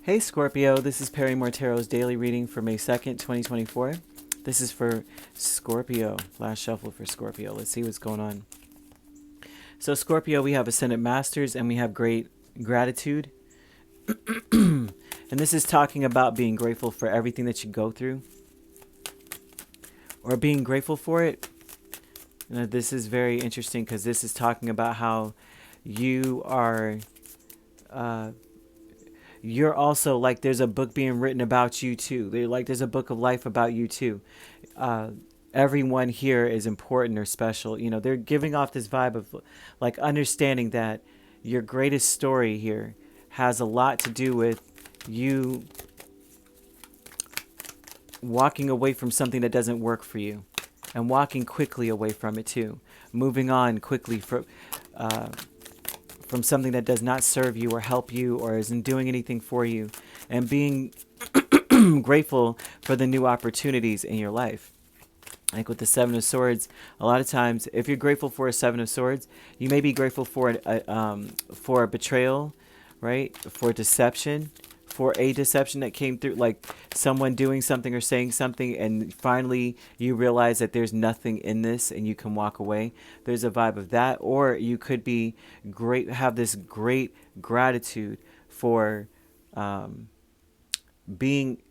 Hey Scorpio, this is Perrymore Tarot's daily reading for May 2nd, 2024. This is for Scorpio. Last shuffle for Scorpio. Let's see what's going on. So Scorpio, we have Ascendant Masters and we have great gratitude. And this is talking about being grateful for everything that you go through or being grateful for it. This is very interesting because this is talking about how you are you're also like there's a book being written about you too. There's a book of life about you too. Everyone here is important or special. They're giving off this vibe of like understanding that your greatest story here has a lot to do with you walking away from something that doesn't work for you and walking quickly away from it too. Moving on quickly from something that does not serve you or help you or isn't doing anything for you, and being grateful for the new opportunities in your life. Like with the Seven of Swords, a lot of times, if you're grateful for a Seven of Swords, you may be grateful for a betrayal, right? For deception, for a deception that came through, like someone doing something or saying something, and finally you realize that there's nothing in this and you can walk away. There's a vibe of that. Or you could be have this great gratitude for being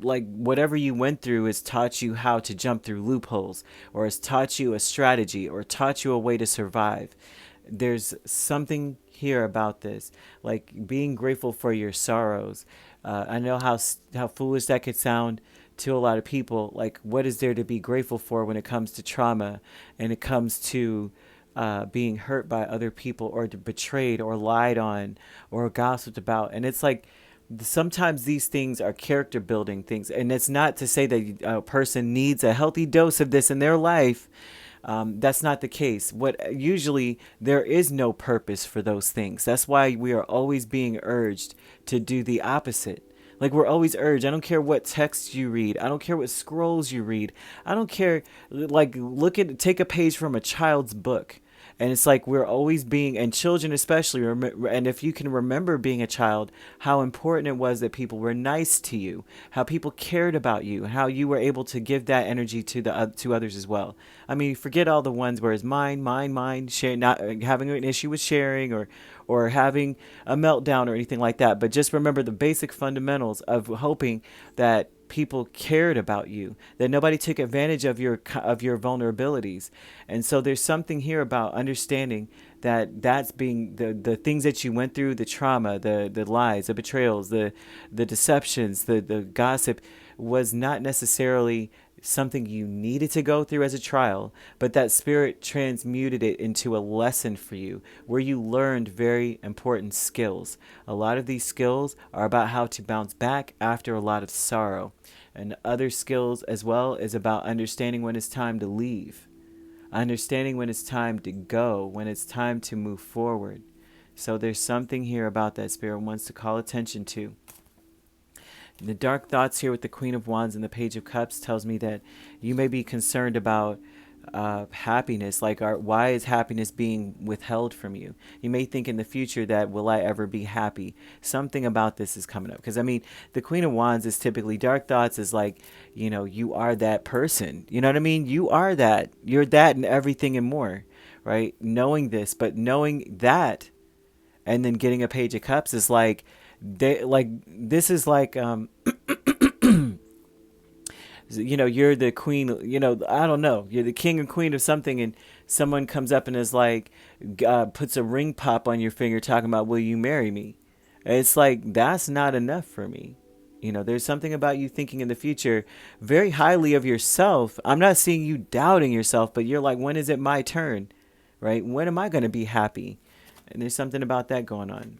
like whatever you went through has taught you how to jump through loopholes, or has taught you a strategy, or taught you a way to survive. There's something here about this, like being grateful for your sorrows. I know how foolish that could sound to a lot of people. Like, what is there to be grateful for when it comes to trauma and it comes to being hurt by other people, or betrayed, or lied on, or gossiped about? And it's like, sometimes these things are character building things, and it's not to say that a person needs a healthy dose of this in their life. That's not the case. What usually there is no purpose for those things. That's why we are always being urged to do the opposite. Like, we're always urged. I don't care what texts you read. I don't care what scrolls you read. I don't care. Like, take a page from a child's book. And it's like we're always being, and children especially, and if you can remember being a child, how important it was that people were nice to you, how people cared about you, how you were able to give that energy to others as well. I mean, forget all the ones where it's mine, share, not having an issue with sharing, or having a meltdown or anything like that. But just remember the basic fundamentals of hoping that people cared about you, that nobody took advantage of your vulnerabilities. And so there's something here about understanding that that's being the things that you went through, the trauma, the lies, the betrayals, the deceptions, the gossip, was not necessarily something you needed to go through as a trial, but that spirit transmuted it into a lesson for you where you learned very important skills. A lot of these skills are about how to bounce back after a lot of sorrow. And other skills as well is about understanding when it's time to leave, understanding when it's time to go, when it's time to move forward. So there's something here about that spirit wants to call attention to. The dark thoughts here with the Queen of Wands and the Page of Cups tells me that you may be concerned about happiness. Like, why is happiness being withheld from you? You may think in the future that, will I ever be happy? Something about this is coming up. Because, I mean, the Queen of Wands is typically, dark thoughts is like, you are that person. You know what I mean? You are that. You're that and everything and more, right? Knowing this, but knowing that, and then getting a Page of Cups is like, this is like you're the queen, I don't know, you're the king or queen of something, and someone comes up and is like, puts a ring pop on your finger talking about, will you marry me? It's like, that's not enough for me. There's something about you thinking in the future very highly of yourself. I'm not seeing you doubting yourself, but you're like, when is it my turn, right? When am I going to be happy? And there's something about that going on.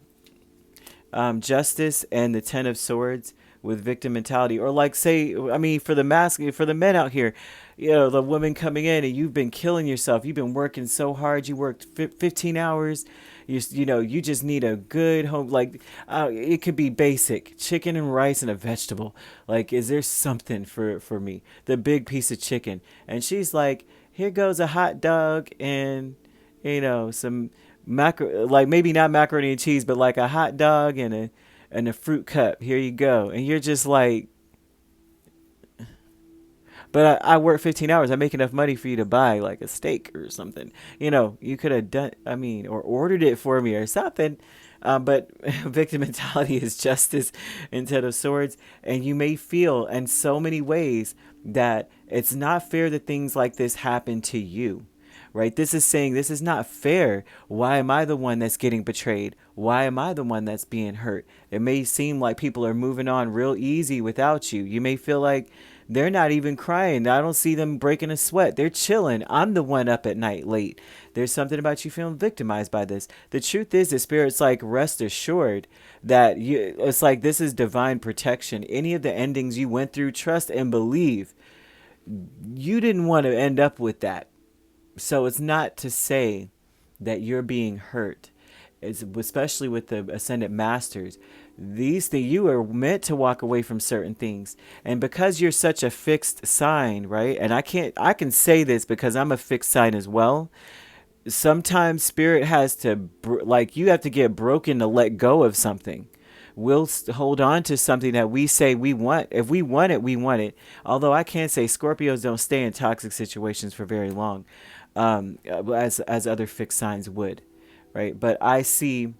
Justice and the Ten of Swords with victim mentality, or like, say, I mean, for the men out here, the woman coming in and you've been killing yourself, you've been working so hard, you worked 15 hours, you just need a good home, like, it could be basic chicken and rice and a vegetable. Like, is there something for me, the big piece of chicken? And she's like, here goes a hot dog and some like maybe not macaroni and cheese, but like a hot dog and and a fruit cup. Here you go. And you're just like, but I work 15 hours. I make enough money for you to buy like a steak or something. You could have done, I mean, or ordered it for me or something. But victim mentality is justice instead of swords. And you may feel in so many ways that it's not fair that things like this happen to you. Right? This is saying this is not fair. Why am I the one that's getting betrayed? Why am I the one that's being hurt? It may seem like people are moving on real easy without you. You may feel like they're not even crying. I don't see them breaking a sweat. They're chilling. I'm the one up at night late. There's something about you feeling victimized by this. The truth is, the spirit's like, rest assured that it's like this is divine protection. Any of the endings you went through, trust and believe. You didn't want to end up with that. So it's not to say that you're being hurt, especially with the ascendant masters. These things, you are meant to walk away from certain things, and because you're such a fixed sign, right? And I can say this because I'm a fixed sign as well. Sometimes spirit has to like, you have to get broken to let go of something. We'll hold on to something that we say we want. If we want it, we want it. Although I can't say Scorpios don't stay in toxic situations for very long, as other fixed signs would, right? But I see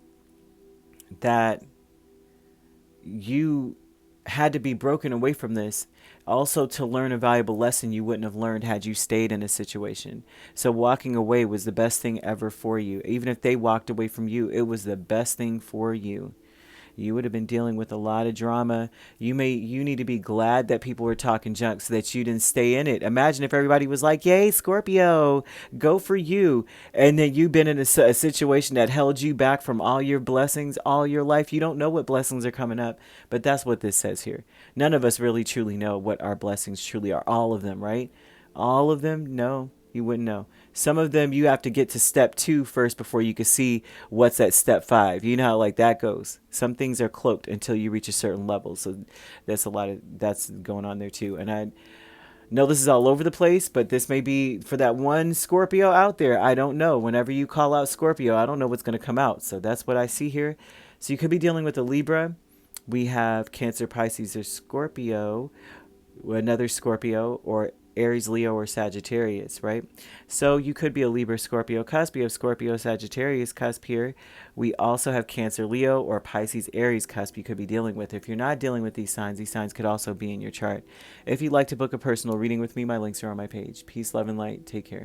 that you had to be broken away from this also to learn a valuable lesson you wouldn't have learned had you stayed in a situation. So walking away was the best thing ever for you. Even if they walked away from you, it was the best thing for you. You would have been dealing with a lot of drama. You need to be glad that people were talking junk so that you didn't stay in it. Imagine if everybody was like, yay, Scorpio, go for you. And then you've been in a situation that held you back from all your blessings all your life. You don't know what blessings are coming up. But that's what this says here. None of us really truly know what our blessings truly are. All of them, right? All of them? No, you wouldn't know. Some of them you have to get to step 2 first before you can see what's at step 5. You know how like that goes. Some things are cloaked until you reach a certain level. So that's going on there too. And I know this is all over the place, but this may be for that one Scorpio out there. I don't know. Whenever you call out Scorpio, I don't know what's going to come out. So that's what I see here. So you could be dealing with a Libra. We have Cancer, Pisces, or Scorpio, another Scorpio, or Aries, Leo, or Sagittarius, right? So you could be a Libra, Scorpio cusp. We have Scorpio, Sagittarius cusp here. We also have Cancer, Leo, or Pisces, Aries cusp you could be dealing with. If you're not dealing with these signs could also be in your chart. If you'd like to book a personal reading with me, my links are on my page. Peace, love, and light. Take care.